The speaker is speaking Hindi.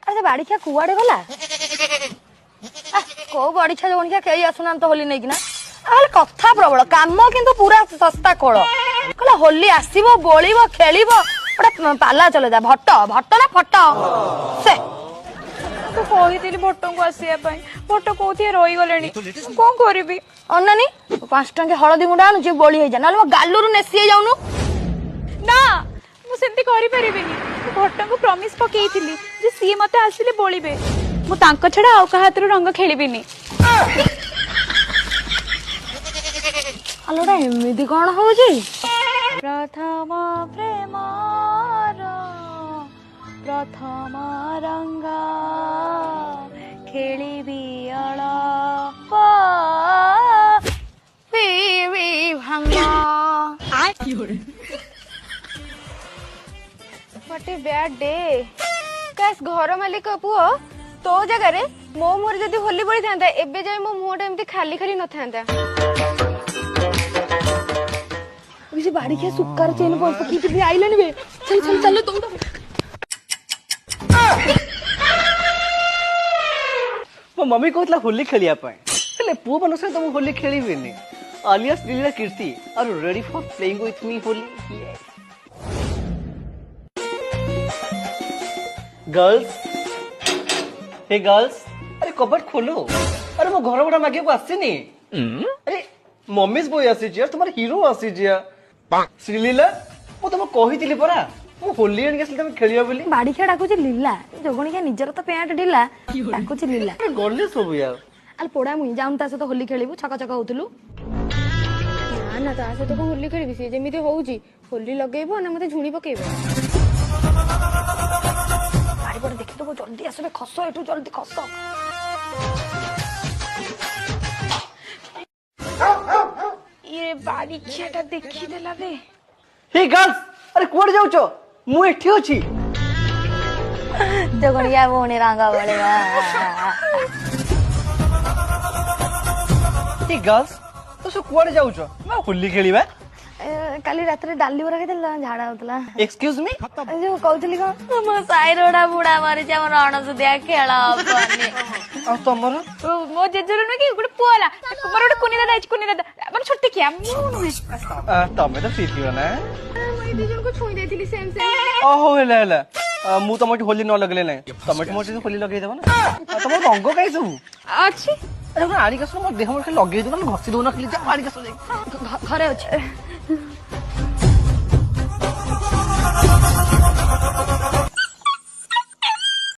अरे बाड़ी क्या कुआड़े गला को बाड़ी छा जोन क्या कई आसुना तो होली नहीं कि ना अरे कथा प्रबल काम किंतु पूरा सस्ता कोळ कहला होली आसीबो बोलिबो खेलिबो ओटा पाला चले जा भट्ट भट्ट ना फट्ट से तो कही भट्ट को आसिया भट्ट कौथि रही गले कौन करी अनानी 5 टंके हलदी गुंडा आनु बोली हो जा ना गालुरु नेसी जाउनु ना मुझे करी भट्ट को प्रॉमिस पकईली जे सी मते आसिले बोलिबे मु तांको छडा आउ का हाथ रंग खेलिबिनी अलोडा एमिदी कोन होजी प्रथम प्रेम प्रथम रंग खेलिबी अळप पीवी भांगा व्हाट ए बैड डे काश घर मालिक पुओ तो जगह रे मो मोर जदी होली पड़ी थांता एबे जाय मो मुंहटा एमती खाली खाली न थांता किसी बाड़ी के सुक्कर चेन पर पकी थी आइलन बे चल चल चल तुम मो मम्मी कहतला होली खेलिया पय हेले पु बनो से तुम होली खेली Beni alias Leela Kirti are ready for playing with me Holi girls hey girls अरे कबट खोलो अरे मो घर बड़ा मागे को आसीनी अरे मम्मीज बॉय आसी जिया तुम्हारे हीरो आसी जिया श्रीलीला मो तुम कहितिली परा मो होली आनी गेसले तुम खेलिया बोली बाड़ी के डाकू लीला जोगणी के निजर तो पैंट ढिला डाकू लीला गले सब यार अल पोड़ा मुई जाउन ता सहित होली खेलिबु छका छका होतलु ना ना ता सहित को होली खेलिबि से जेमिति होउची होली लगेबो ना मते झुड़ी पकेबो बाड़ी पर देखि तो जल्दी आसबे खस एटू जल्दी खस ये बाड़ी खियाटा देखि देला बे हे गर्ल्स अरे कोड जाउचो मु एठी अछि जोगणिया बोणी रंगा बळेवा हे गर्ल्स तो सो कोड जाउचो मैं होली खेलिबा काली रात रे डाली बरा के झाड़ा होतला एक्सक्यूज मी जो कहतली को मो साइरोडा बुडा मारी जा मन अणसुदिया खेल अपने आ तमरो मो जेजर न कि गुड पोला कुमार गुड कुनी दादा मन छोटे किया तमे तो फ्री थियो ना मैं दुजन को छोई देथिली सेम सेम ओहो हेला हेला मु तमट होली न लगले नै तमट मोर से होली लगै देबो ना तमो रंग काई सब अच्छी अरे आड़ी कसो मोर देह मोर लगे दो ना घसी दो ना खाली जा आड़ी कसो घरे अछि